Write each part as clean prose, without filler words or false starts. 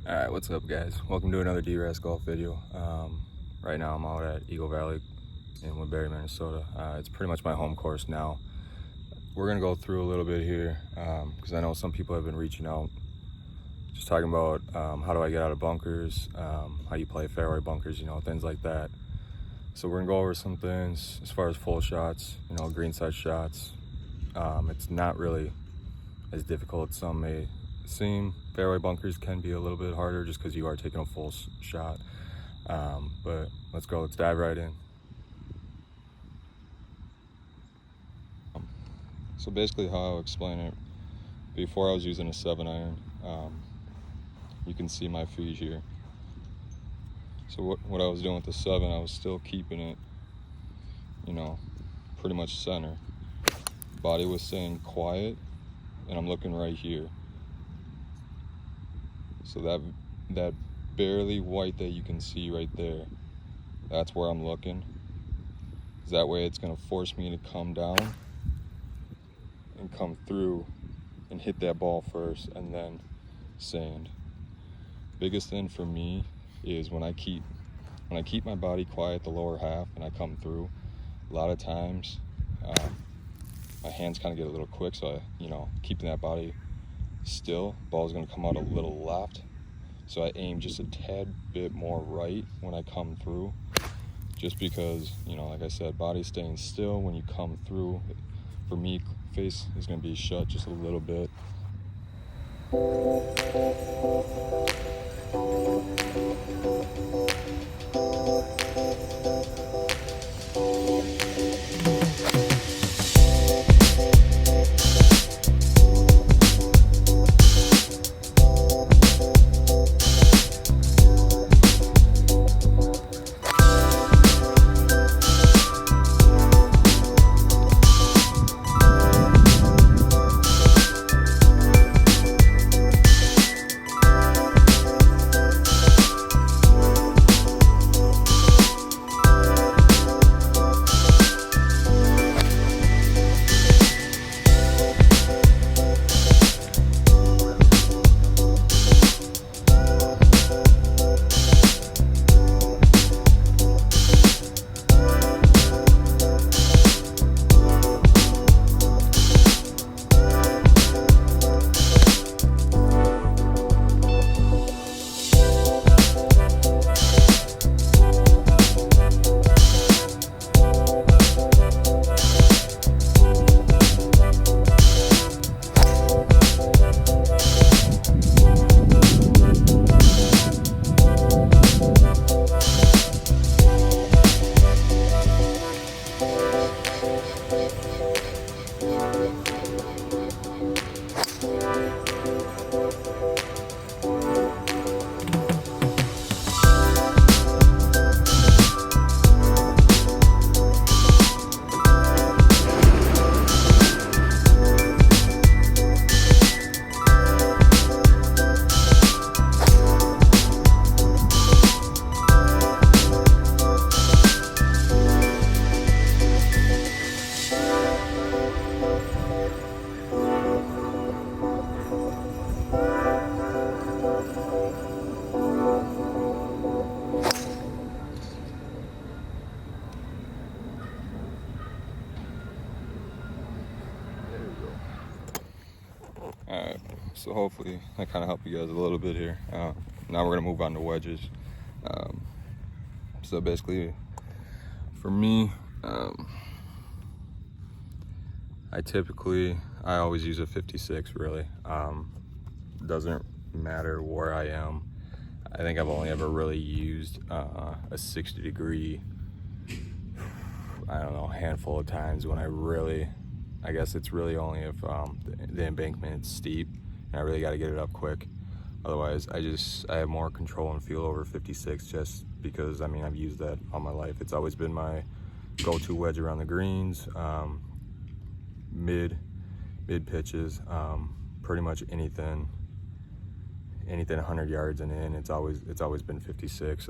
Alright, what's up guys? Welcome to another D-Ras golf video. Right now I'm out at Eagle Valley in Woodbury, Minnesota. It's pretty much my home course now. We're going to go through a little bit here because I know some people have been reaching out, just talking about how do I get out of bunkers, how you play fairway bunkers, things like that. So we're going to go over some things as far as full shots, green side shots. It's not really as difficult as some may seem. Fairway bunkers can be a little bit harder just because you are taking a full shot. But let's dive right in. So basically how I'll explain it, before I was using a 7-iron, you can see my feet here. So what I was doing with the 7, I was still keeping it, pretty much center. Body was staying quiet, and I'm looking right here. So that barely white that you can see right there, that's where I'm looking. That way it's gonna force me to come down and come through and hit that ball first and then sand. Biggest thing for me is when I keep my body quiet, the lower half, and I come through, a lot of times my hands kind of get a little quick, so keeping that body still, ball's going to come out a little left, so I aim just a tad bit more right when I come through, just because, like I said, body's staying still. When you come through, for me, face is going to be shut just a little bit. Alright, so hopefully I kind of helped you guys a little bit here. Now we're going to move on to wedges. So basically, for me, I always use a 56, really. Doesn't matter where I am. I think I've only ever really used a 60-degree, a handful of times when I guess it's really only if the embankment is steep and I really got to get it up quick. Otherwise, I have more control and feel over 56 just because, I've used that all my life. It's always been my go-to wedge around the greens, mid pitches, pretty much anything 100 yards and in, it's always been 56.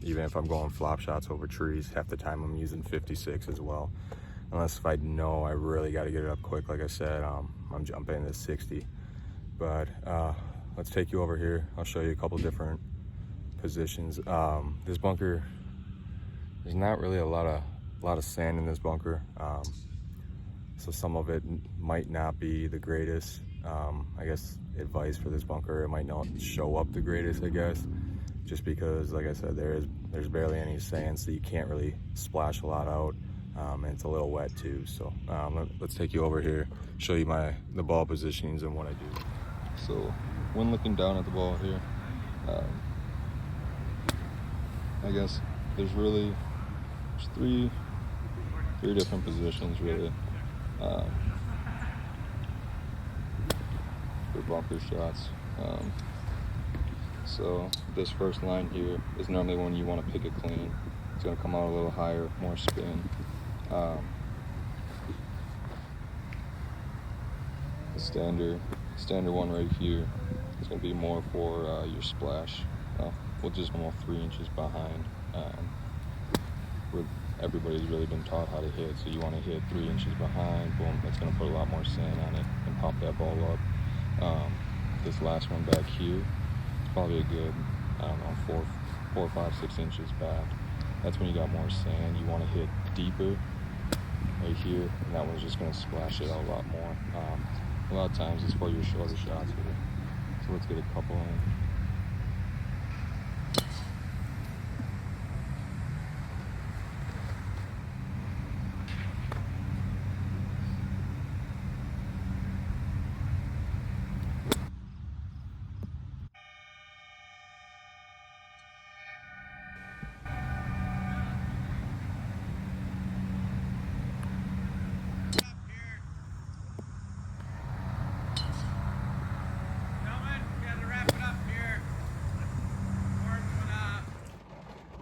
Even if I'm going flop shots over trees, half the time I'm using 56 as well. Unless if I know I really got to get it up quick, like I said, I'm jumping to 60. But let's take you over here. I'll show you a couple different positions. This bunker, there's not really a lot of sand in this bunker, so some of it might not be the greatest. I guess advice for this bunker, it might not show up the greatest, I guess, just because, like I said, there's barely any sand, so you can't really splash a lot out, and it's a little wet too. So let's take you over here, show you the ball positionings and what I do. So when looking down at the ball here, I guess there's three different positions really for bunker shots. So this first line here is normally when you want to pick it clean. It's going to come out a little higher, more spin. The standard one right here is going to be more for your splash. We'll just go 3 inches behind. Where everybody's really been taught how to hit, so you want to hit 3 inches behind. Boom, that's going to put a lot more sand on it and pop that ball up. This last one back here, it's probably a good, I don't know, 4, 5, 6 inches back. That's when you got more sand. You want to hit deeper right here, and that one's just going to splash it out a lot more. A lot of times it's for your shorter shots here. So let's get a couple in.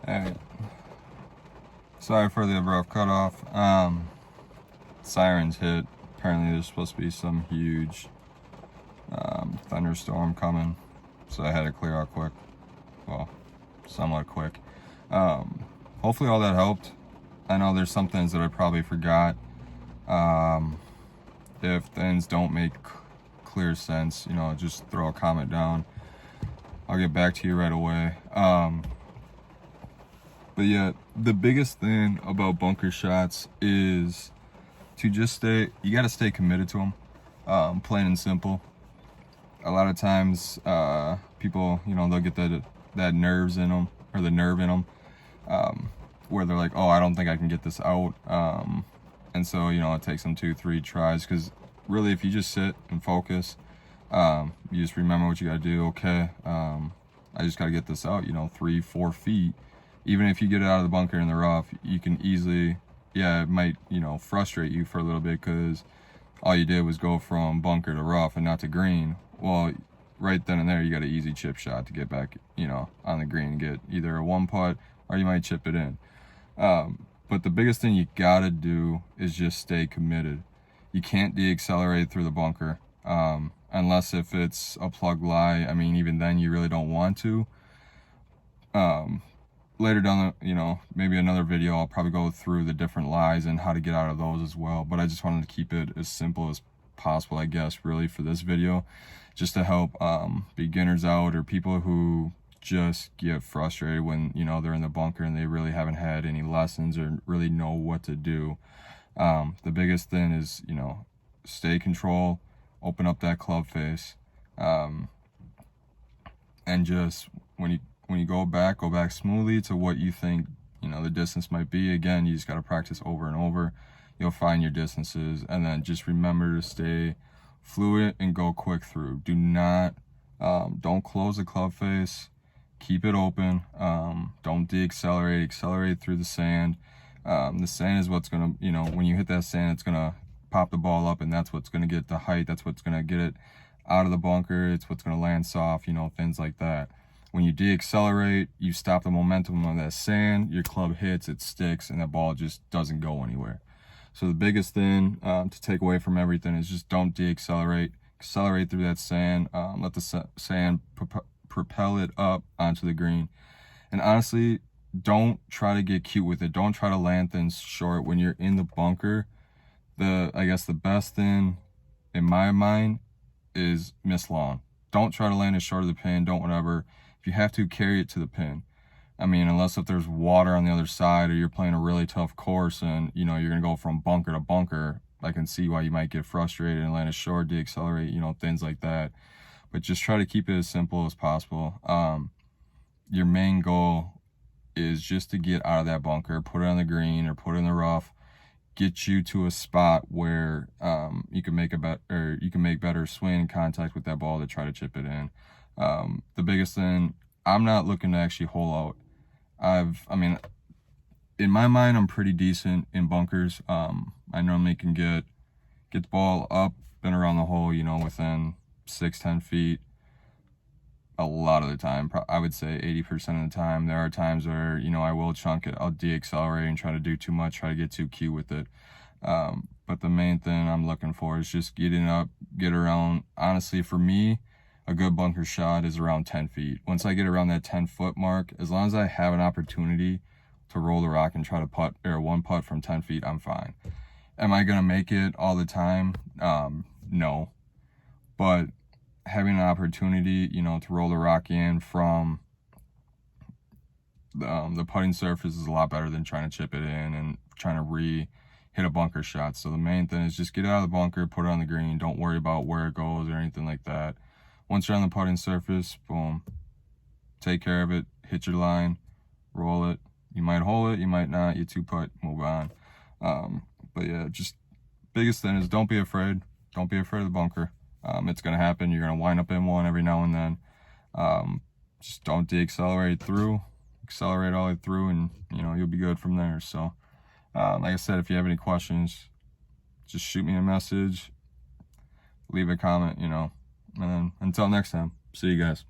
Alright, sorry for the rough cutoff. Sirens hit. Apparently there's supposed to be some huge thunderstorm coming, so I had to clear out quick. Well, somewhat quick. Hopefully all that helped. I know there's some things that I probably forgot. If things don't make clear sense, you know, just throw a comment down. I'll get back to you right away. But yeah, the biggest thing about bunker shots is to just you got to stay committed to them, plain and simple. A lot of times, people, you know, they'll get that nerves in them, or the nerve in them, where they're like, oh, I don't think I can get this out. And so, you know, it takes them 2, 3 tries, because really, if you just sit and focus, you just remember what you got to do. Okay, I just got to get this out, you know, 3, 4 feet. Even if you get it out of the bunker in the rough, you can easily, yeah, it might, you know, frustrate you for a little bit because all you did was go from bunker to rough and not to green. Well, right then and there, you got an easy chip shot to get back, you know, on the green and get either a 1-putt or you might chip it in. But the biggest thing you got to do is just stay committed. You can't deaccelerate through the bunker unless if it's a plug lie. I mean, even then, you really don't want to. Later down the, you know, maybe another video, I'll probably go through the different lies and how to get out of those as well. But I just wanted to keep it as simple as possible, I guess, really, for this video, just to help beginners out, or people who just get frustrated when, you know, they're in the bunker and they really haven't had any lessons or really know what to do. The biggest thing is, you know, stay control, open up that club face, and just when you go back smoothly to what you think, you know, the distance might be. Again, you just got to practice over and over. You'll find your distances, and then just remember to stay fluid and go quick through. Do not, don't close the club face. Keep it open. Don't deaccelerate. Accelerate through the sand. The sand is what's gonna, you know, when you hit that sand, it's gonna pop the ball up, and that's what's gonna get the height. That's what's gonna get it out of the bunker. It's what's gonna land soft, you know, things like that. When you deaccelerate, you stop the momentum of that sand, your club hits, it sticks, and that ball just doesn't go anywhere. So the biggest thing to take away from everything is just don't deaccelerate. Accelerate through that sand. Let the sand propel it up onto the green. And honestly, don't try to get cute with it. Don't try to land things short when you're in the bunker. I guess the best thing in my mind is miss long. don't try to land it short of the pin, don't whatever. If you have to, carry it to the pin. I mean, unless if there's water on the other side or you're playing a really tough course and, you know, you're going to go from bunker to bunker, I can see why you might get frustrated and land it short, deaccelerate, you know, things like that. But just try to keep it as simple as possible. Your main goal is just to get out of that bunker, put it on the green or put it in the rough, get you to a spot where you can make better swing contact with that ball to try to chip it in. The biggest thing, I'm not looking to actually hole out. I mean, in my mind, I'm pretty decent in bunkers. I normally can get the ball up and around the hole, you know, within 6-10 feet. A lot of the time, I would say 80% of the time. There are times where, you know, I will chunk it. I'll deaccelerate and try to do too much, try to get too cute with it. But the main thing I'm looking for is just getting up, get around. Honestly, for me, a good bunker shot is around 10 feet. Once I get around that 10-foot mark, as long as I have an opportunity to roll the rock and try to putt or one putt from 10 feet, I'm fine. Am I gonna make it all the time? No. But having an opportunity, you know, to roll the rock in from the putting surface is a lot better than trying to chip it in and trying to hit a bunker shot. So the main thing is just get out of the bunker, put it on the green. Don't worry about where it goes or anything like that. Once you're on the putting surface, boom, take care of it, hit your line, roll it. You might hole it, you might not. You two putt, move on. But yeah, just biggest thing is don't be afraid. Don't be afraid of the bunker. It's going to happen. You're going to wind up in one every now and then. Just don't deaccelerate through. Accelerate all the way through, and, you know, you'll be good from there. So, like I said, if you have any questions, just shoot me a message, leave a comment, you know. And then until next time, see you guys.